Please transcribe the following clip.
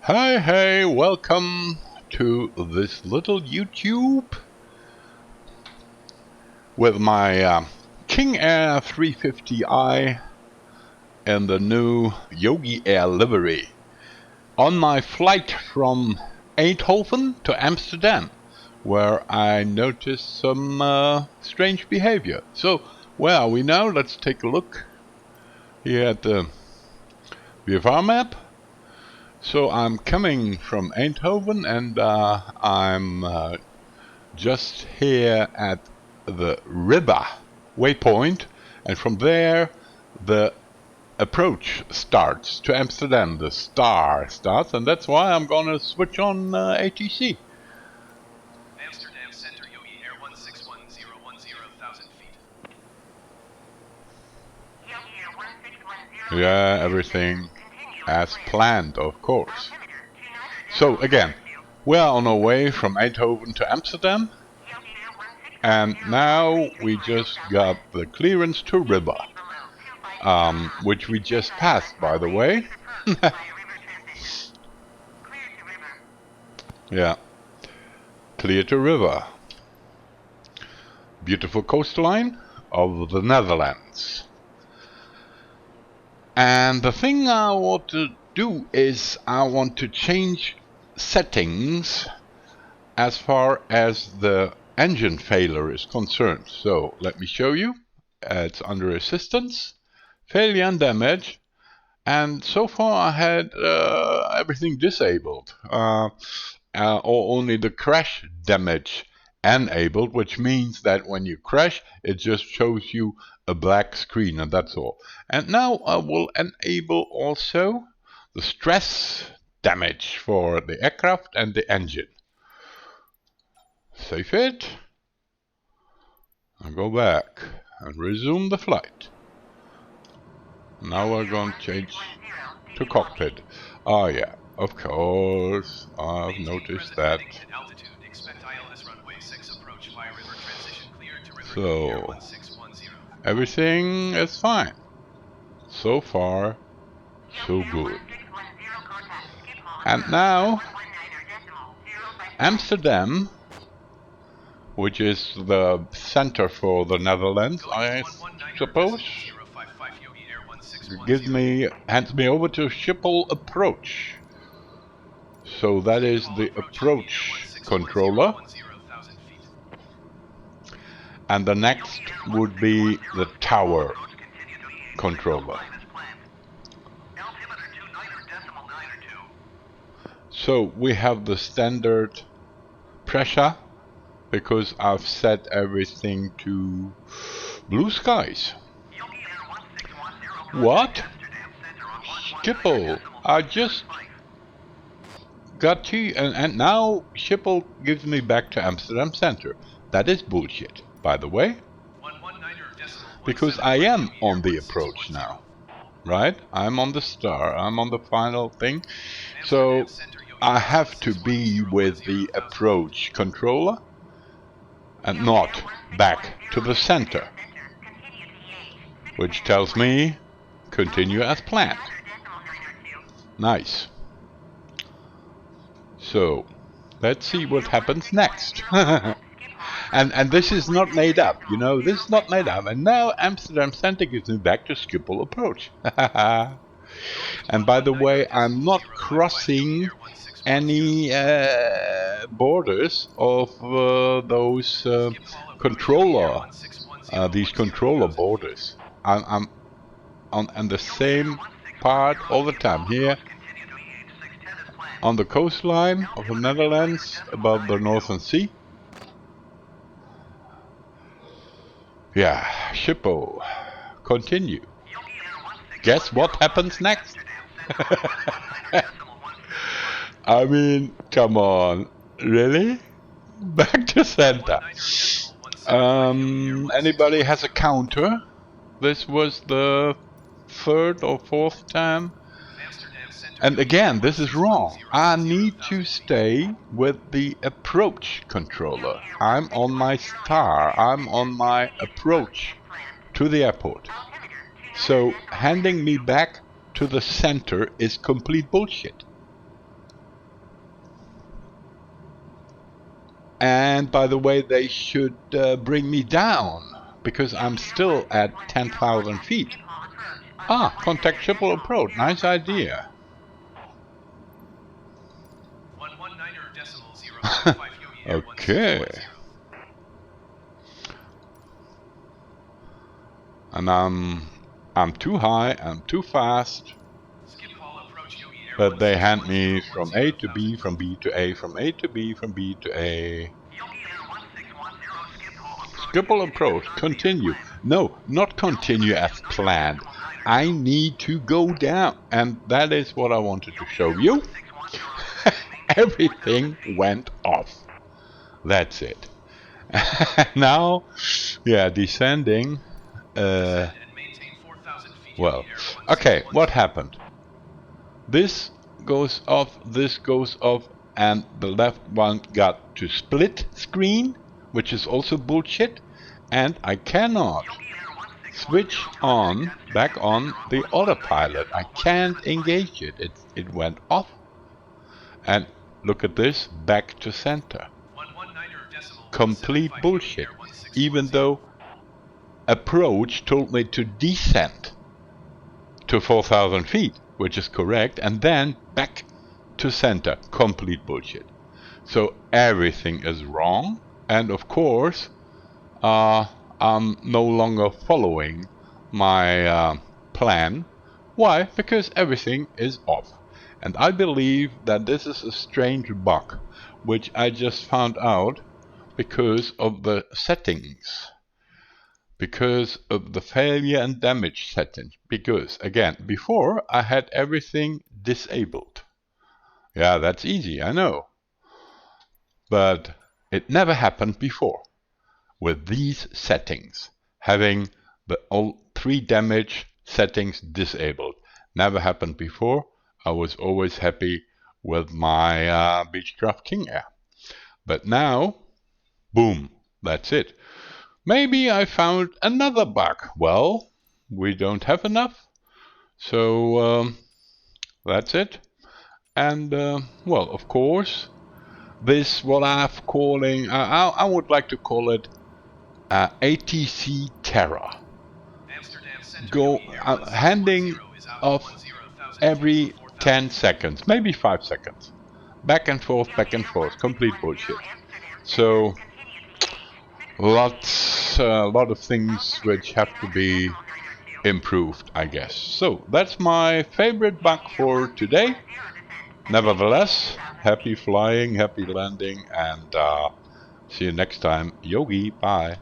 Hey, welcome to this little YouTube with my King Air 350i and the new Yogi Air livery on my flight from Eindhoven to Amsterdam, where I noticed some strange behavior. So, where are we now? Let's take a look here at the behaviour map. So I'm coming from Eindhoven and I'm just here at the river waypoint, and from there the approach starts to Amsterdam. The star starts, and that's why I'm gonna switch on ATC. Amsterdam Center, Yogi Air 161,010 feet. Yeah, everything as planned, of course. So again, we are on our way from Eindhoven to Amsterdam, and now we just got the clearance to river, which we just passed, by the way. Yeah, clear to river. Beautiful coastline of the Netherlands. And the thing I want to do is I want to change settings as far as the engine failure is concerned. So let me show you. It's under assistance, failure and damage, and so far I had everything disabled, or only the crash damage enabled, which means that when you crash it just shows you a black screen, and that's all. And now I will enable also the stress damage for the aircraft and the engine. Save it and go back and resume the flight. Now we're going to change to cockpit. Oh yeah, of course, I've noticed that. So everything is fine. So far, so good. And now Amsterdam, which is the center for the Netherlands, I suppose, hands me over to Schiphol approach. So that is the approach controller. And the next would be the tower controller. So we have the standard pressure, because I've set everything to blue skies. What? Schiphol, I just got to, and now Schiphol gives me back to Amsterdam Center. That is bullshit, by the way, because I am on the approach now, right? I'm on the star, I'm on the final thing, so I have to be with the approach controller and not back to the center, which tells me continue as planned. Nice. So let's see what happens next. and this is not made up, you know, this is not made up. And now Amsterdam Center gives me back to Schiphol approach. And by the way, I'm not crossing any borders of those controller, these controller borders. I'm on the same part all the time here on the coastline of the Netherlands above the Northern Sea. Yeah, Schiphol, continue. Guess what happens next? I mean, come on, really? Back to center. Anybody has a counter? This was the third or fourth time. And again, this is wrong. I need to stay with the approach controller. I'm on my star. I'm on my approach to the airport. So handing me back to the center is complete bullshit. And by the way, they should bring me down, because I'm still at 10,000 feet. Ah, contact Schiphol approach. Nice idea. 119.0.5 Yogi Air Okay. 1610. And I'm too high, I'm too fast. Skip call approach Yogi Air But they hand me 1610 from A to B, from B to A, from A to B, from B to A. Schiphol approach, continue. No, not continue as planned. I need to go down. And that is what I wanted to show you. Everything went off. That's it. Now, yeah, descending. Descend and maintain 4,000 feet Well, Yogi Air okay, 1610. what happened? This goes off, and the left one got to split screen, which is also bullshit, and I cannot switch on, back on the autopilot. I can't engage it. It went off. And look at this, back to center. 119.0.75 Complete Yogi bullshit. Air 1610. Even though approach told me to descend to 4,000 feet, which is correct, and then back to center. Complete bullshit. So everything is wrong, and of course, I'm no longer following my plan. Why? Because everything is off. And I believe that this is a strange bug, which I just found out because of the settings. Because of the failure and damage settings. Because, again, before I had everything disabled. Yeah, that's easy, I know. But it never happened before with these settings, having all 3 damage settings disabled. Never happened before. I was always happy with my Beechcraft King Air. But now, boom, that's it. Maybe I found another bug. Well, we don't have enough. So that's it. And well, of course, this what I'm calling, I would like to call it ATC Terror. Go handing off every 10 seconds, maybe 5 seconds. Back and forth, complete bullshit. So a lot of things which have to be improved, I guess. So that's my favorite bug for today. Nevertheless, happy flying, happy landing, and see you next time. Yogi, bye.